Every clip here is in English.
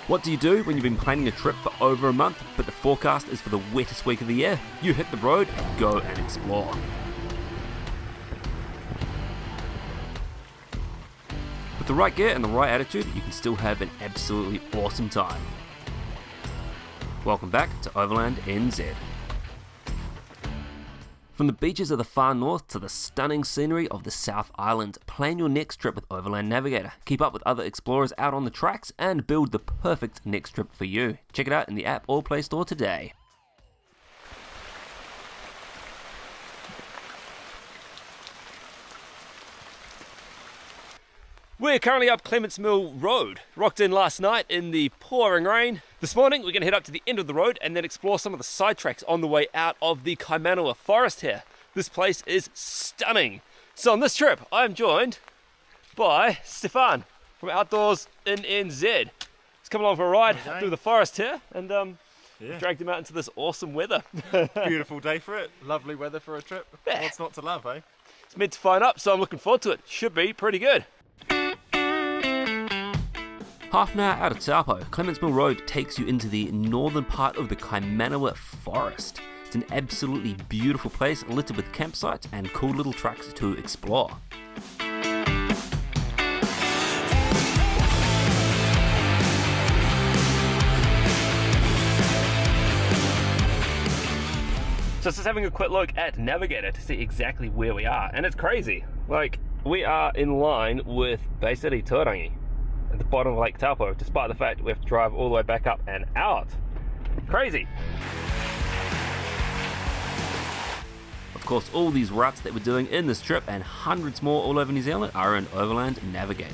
What do you do when you've been planning a trip for over a month, but the forecast is for the wettest week of the year? You hit the road and go and explore. With the right gear and the right attitude, you can still have an absolutely awesome time. Welcome back to Overland NZ. From the beaches of the far north to the stunning scenery of the South Island, plan your next trip with Overland Navigator. Keep up with other explorers out on the tracks and build the perfect next trip for you. Check it out in the app or Play Store today. We're currently up Clemens Mill Road. Rocked in last night in the pouring rain. This morning we're going to head up to the end of the road and then explore some of the side tracks on the way out of the Kaimanawa forest here. This place is stunning. So on this trip I'm joined by Stefan from Outdoors in NZ. He's come along for a ride through the forest here and dragged him out into this awesome weather. Beautiful day for it. Lovely weather for a trip. Yeah. What's not to love, eh? It's meant to fine up, so I'm looking forward to it. Should be pretty good. Half an hour out of Taupo, Clemens Mill Road takes you into the northern part of the Kaimanawa forest. It's an absolutely beautiful place littered with campsites and cool little tracks to explore. So just having a quick look at Navigator to see exactly where we are, and it's crazy. Like, we are in line with Bay City Tuarangi at the bottom of Lake Taupo, despite the fact we have to drive all the way back up and out. Crazy. Of course, all these routes that we're doing in this trip and hundreds more all over New Zealand are in Overland Navigator.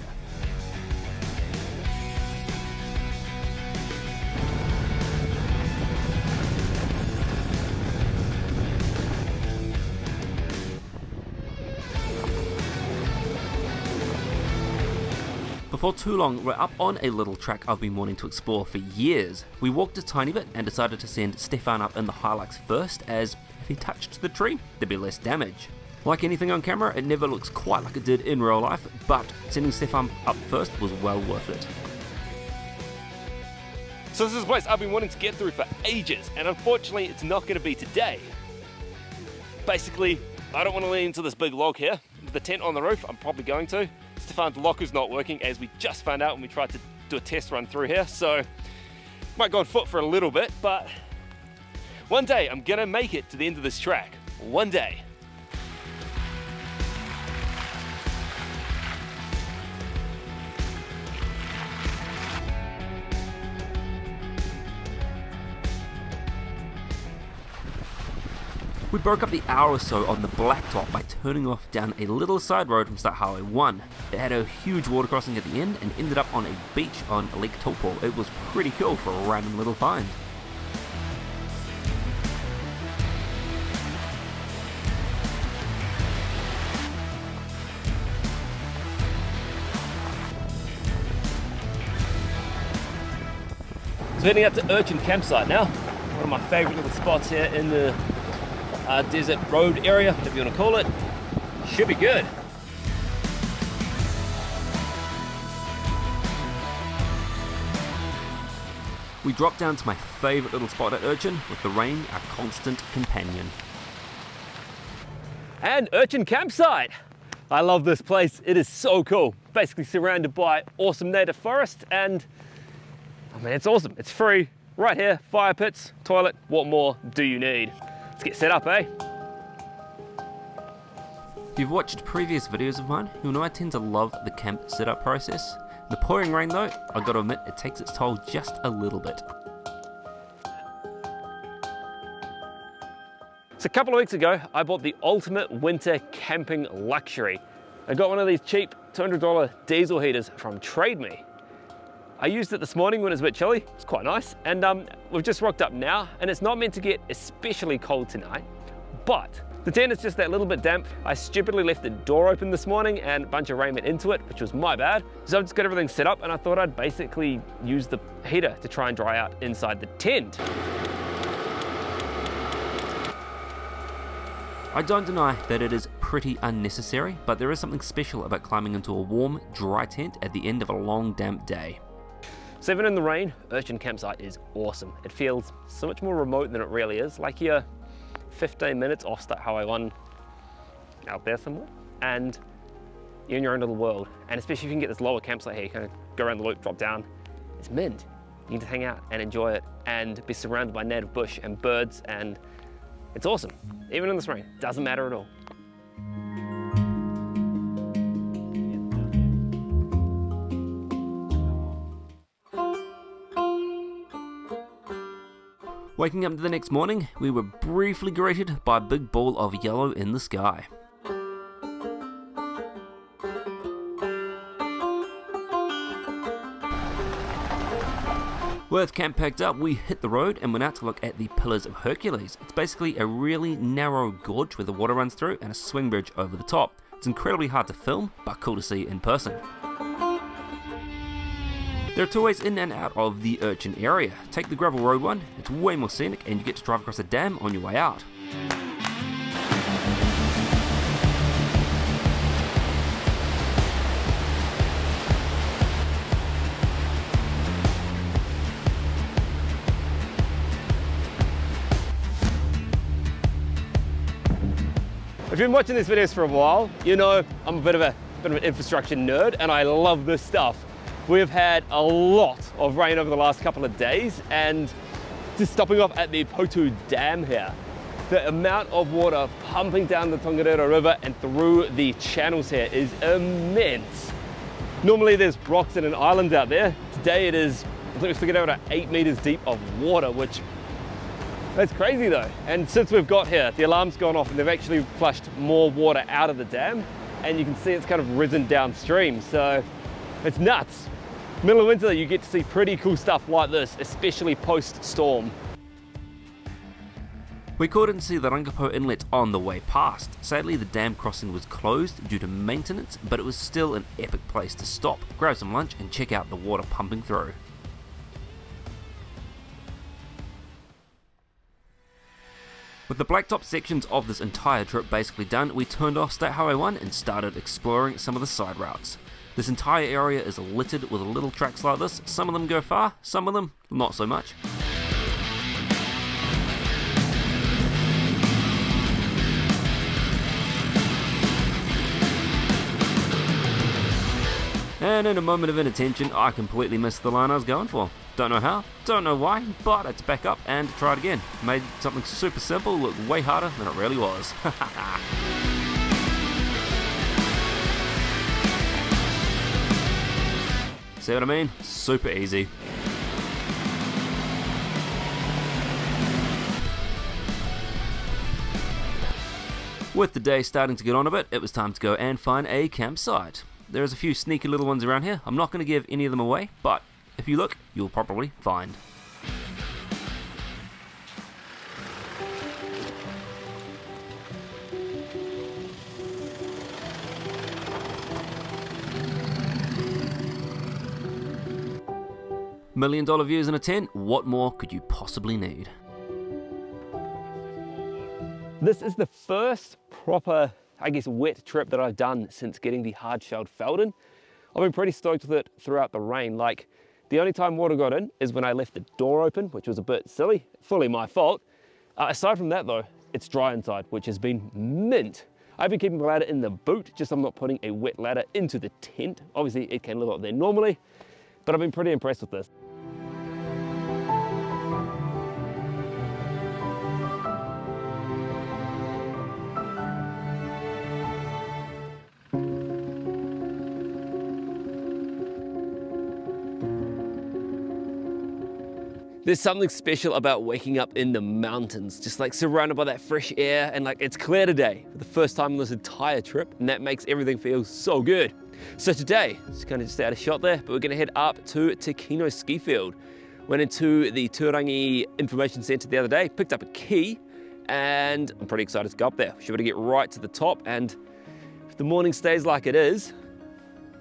Before too long, we're up on a little track I've been wanting to explore for years. We walked a tiny bit and decided to send Stefan up in the Hilux first, as if he touched the tree, there'd be less damage. Like anything on camera, it never looks quite like it did in real life, but sending Stefan up first was well worth it. So this is a place I've been wanting to get through for ages, and unfortunately it's not going to be today. Basically, I don't want to lean into this big log here. The tent on the roof, I'm probably going to. Stefan's locker's not working, as we just found out when we tried to do a test run through here, so might go on foot for a little bit, but one day I'm gonna make it to the end of this track. One day. We broke up the hour or so on the blacktop by turning off down a little side road from State Highway 1. It had a huge water crossing at the end and ended up on a beach on Lake Taupo. It was pretty cool for a random little find. So heading up to Urchin campsite now. One of my favourite little spots here in the desert road area, whatever you want to call it. Should be good. We drop down to my favourite little spot at Urchin, with the rain our constant companion. And Urchin campsite! I love this place, it is so cool. Basically surrounded by awesome native forest, and I mean, it's awesome. It's free, right here, fire pits, toilet, what more do you need? Let's get set up, eh? If you've watched previous videos of mine, you'll know I tend to love the camp setup process. The pouring rain though, I've got to admit, it takes its toll just a little bit. So a couple of weeks ago, I bought the ultimate winter camping luxury. I got one of these cheap $200 diesel heaters from Trade Me. I used it this morning when it was a bit chilly. It's quite nice. And we've just rocked up now, and it's not meant to get especially cold tonight, but the tent is just that little bit damp. I stupidly left the door open this morning and a bunch of rain went into it, which was my bad. So I've just got everything set up, and I thought I'd basically use the heater to try and dry out inside the tent. I don't deny that it is pretty unnecessary, but there is something special about climbing into a warm, dry tent at the end of a long, damp day. So even in the rain, Urchin campsite is awesome. It feels so much more remote than it really is, like you're 15 minutes off State Highway 1 out there somewhere, and you're in your own little world. And especially if you can get this lower campsite here, you kind of go around the loop, drop down, it's mint. You can just hang out and enjoy it and be surrounded by native bush and birds, and it's awesome. Even in this rain, doesn't matter at all. Waking up the next morning, we were briefly greeted by a big ball of yellow in the sky. With camp packed up, we hit the road and went out to look at the Pillars of Hercules. It's basically a really narrow gorge where the water runs through and a swing bridge over the top. It's incredibly hard to film, but cool to see in person. There are two ways in and out of the Urchin area. Take the gravel road one, it's way more scenic and you get to drive across a dam on your way out. If you've been watching these videos for a while, you know I'm a bit of an infrastructure nerd and I love this stuff. We've had a lot of rain over the last couple of days, and just stopping off at the Plateau Dam here, the amount of water pumping down the Tongariro River and through the channels here is immense. Normally there's rocks and an island out there. Today it is, I think we get over 8 meters deep of water, which that's crazy though. And since we've got here, the alarm's gone off and they've actually flushed more water out of the dam, and you can see it's kind of risen downstream. So it's nuts. Middle of winter, you get to see pretty cool stuff like this, especially post-storm. We couldn't see the Rangipo Inlet on the way past. Sadly, the dam crossing was closed due to maintenance, but it was still an epic place to stop, grab some lunch and check out the water pumping through. With the blacktop sections of this entire trip basically done, we turned off State Highway 1 and started exploring some of the side routes. This entire area is littered with little tracks like this. Some of them go far, some of them not so much. And in a moment of inattention, I completely missed the line I was going for. Don't know how, don't know why, but it's back up and try it again. Made something super simple look way harder than it really was. See what I mean? Super easy. With the day starting to get on a bit, it was time to go and find a campsite. There's a few sneaky little ones around here. I'm not going to give any of them away, but if you look, you'll probably find. $1 million views in a tent, what more could you possibly need? This is the first proper, I guess, wet trip that I've done since getting the hard-shelled Feldon. I've been pretty stoked with it throughout the rain. Like, the only time water got in is when I left the door open, which was a bit silly, fully my fault. Aside from that though, it's dry inside, which has been mint. I've been keeping the ladder in the boot, just I'm not putting a wet ladder into the tent. Obviously it can live up there normally, but I've been pretty impressed with this. There's something special about waking up in the mountains, just like surrounded by that fresh air, and like it's clear today for the first time on this entire trip, and that makes everything feel so good. So today, it's kind of just out of shot there, but we're gonna head up to Tukino Ski Field. Went into the Turangi Information Centre the other day, picked up a key, and I'm pretty excited to go up there. We should be able to get right to the top, and if the morning stays like it is,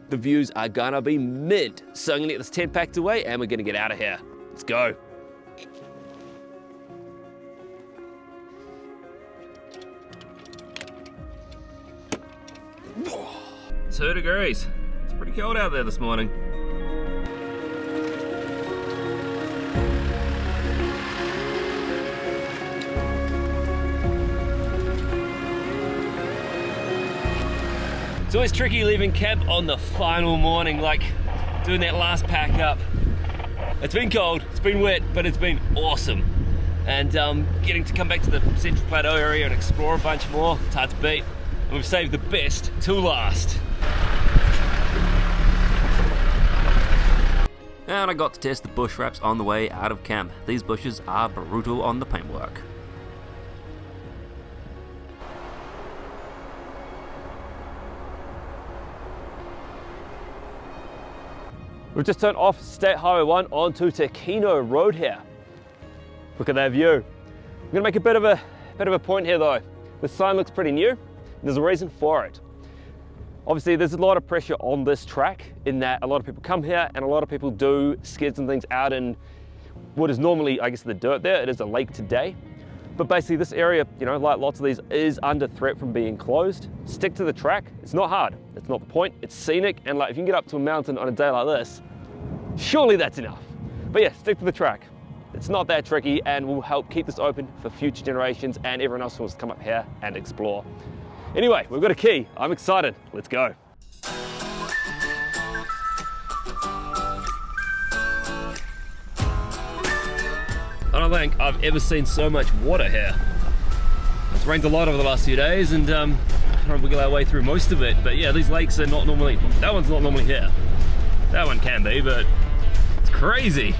the views are gonna be mint. So I'm gonna get this tent packed away, and we're gonna get out of here. Let's go. 2 degrees. It's pretty cold out there this morning. It's always tricky leaving camp on the final morning, like doing that last pack up. It's been cold, it's been wet, but it's been awesome. And getting to come back to the Central Plateau area and explore a bunch more, it's hard to beat. And we've saved the best to last. And I got to test the bush wraps on the way out of camp. These bushes are brutal on the paintwork. We've just turned off State Highway 1 onto Tukino Road here. Look at that view. I'm gonna make a bit of a point here though. The sign looks pretty new, and there's a reason for it. Obviously there's a lot of pressure on this track in that a lot of people come here and a lot of people do skids and things out in what is normally, I guess, the dirt there. It is a lake today. But basically this area, you know, like lots of these, is under threat from being closed. Stick to the track. It's not hard. It's not the point. It's scenic. And like if you can get up to a mountain on a day like this, surely that's enough. But yeah, stick to the track. It's not that tricky and will help keep this open for future generations and everyone else who wants to come up here and explore. Anyway, we've got a key. I'm excited. Let's go. I don't think I've ever seen so much water here. It's rained a lot over the last few days and kind of wiggle our way through most of it. But yeah, these lakes are not normally, that one's not normally here. That one can be, but it's crazy.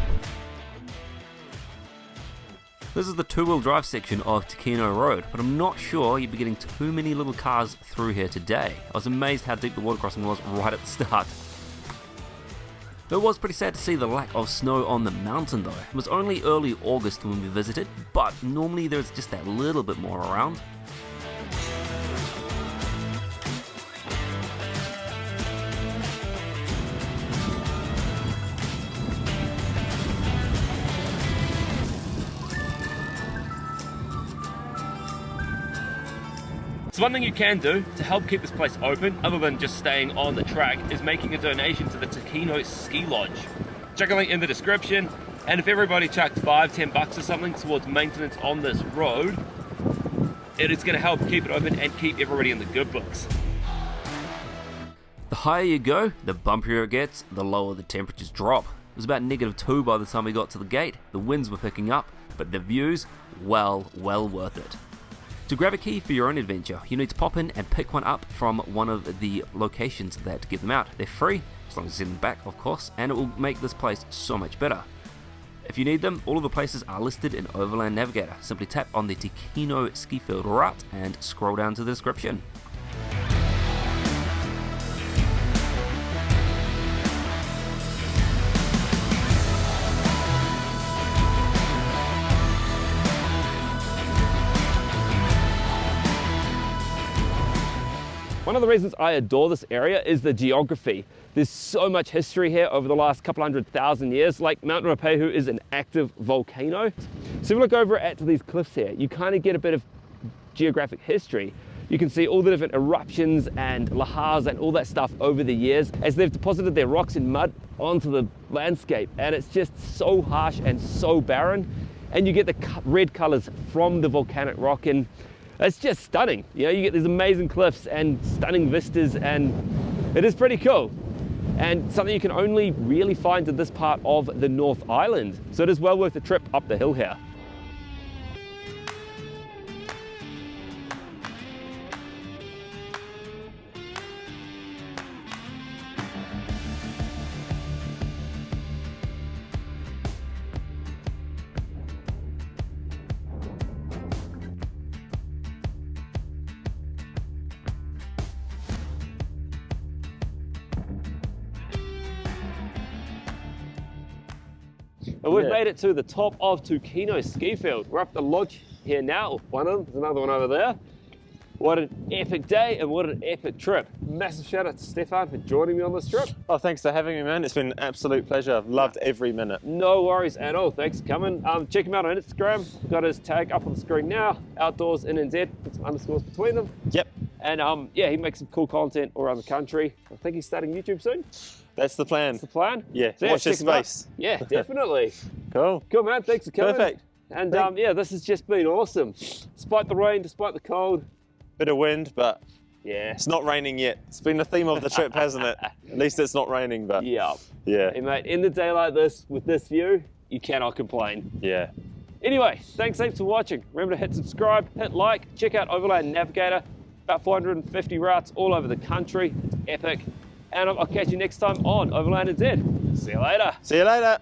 This is the two-wheel drive section of Tukino Road, but I'm not sure you'd be getting too many little cars through here today. I was amazed how deep the water crossing was right at the start. It was pretty sad to see the lack of snow on the mountain though. It was only early August when we visited, but normally there's just that little bit more around. So one thing you can do to help keep this place open, other than just staying on the track, is making a donation to the Tukino Ski Lodge. Check a link in the description, and if everybody chucked $5–10 or something towards maintenance on this road, it is going to help keep it open and keep everybody in the good books. The higher you go, the bumpier it gets, the lower the temperatures drop. It was about -2 by the time we got to the gate. The winds were picking up, but the views, well worth it. To grab a key for your own adventure, you need to pop in and pick one up from one of the locations that give them out. They're free, as long as you send them back, of course, and it will make this place so much better. If you need them, all of the places are listed in Overland Navigator. Simply tap on the Tukino Ski Field route and scroll down to the description. One of the reasons I adore this area is the geography. There's so much history here over the last couple 100,000 years. Like Mount Ruapehu is an active volcano. So if you look over at these cliffs here, you kind of get a bit of geographic history. You can see all the different eruptions and lahars and all that stuff over the years as they've deposited their rocks and mud onto the landscape. And it's just so harsh and so barren. And you get the red colors from the volcanic rock, and it's just stunning. You know, you get these amazing cliffs and stunning vistas, and it is pretty cool. And something you can only really find in this part of the North Island. So it is well worth the trip up the hill here. And we've made it to the top of Tukino Ski Field. We're up the lodge here now. One of them, there's another one over there. What an epic day and what an epic trip. Massive shout out to Stefan for joining me on this trip. Oh, thanks for having me, man. It's been an absolute pleasure. I've loved every minute. No worries at all. Thanks for coming. Check him out on Instagram. Got his tag up on the screen now. Outdoors NNZ, put some underscores between them. Yep. And yeah, he makes some cool content all around the country. I think he's starting YouTube soon. That's the plan. That's the plan? Yeah, So watch this check him out. space. Yeah, definitely. Cool. Cool, man. Thanks for coming. Perfect. And yeah, this has just been awesome. Despite the rain, despite the cold. Bit of wind, but Yeah. It's not raining yet. It's been the theme of the trip, hasn't it? At least it's not raining, but Yeah. yeah. Hey mate, in the day like this, with this view, you cannot complain. Yeah. Anyway, thanks heaps for watching. Remember to hit subscribe, hit like, check out Overland Navigator. About 450 routes all over the country. It's epic. And I'll catch you next time on Overland NZ. See you later. See you later.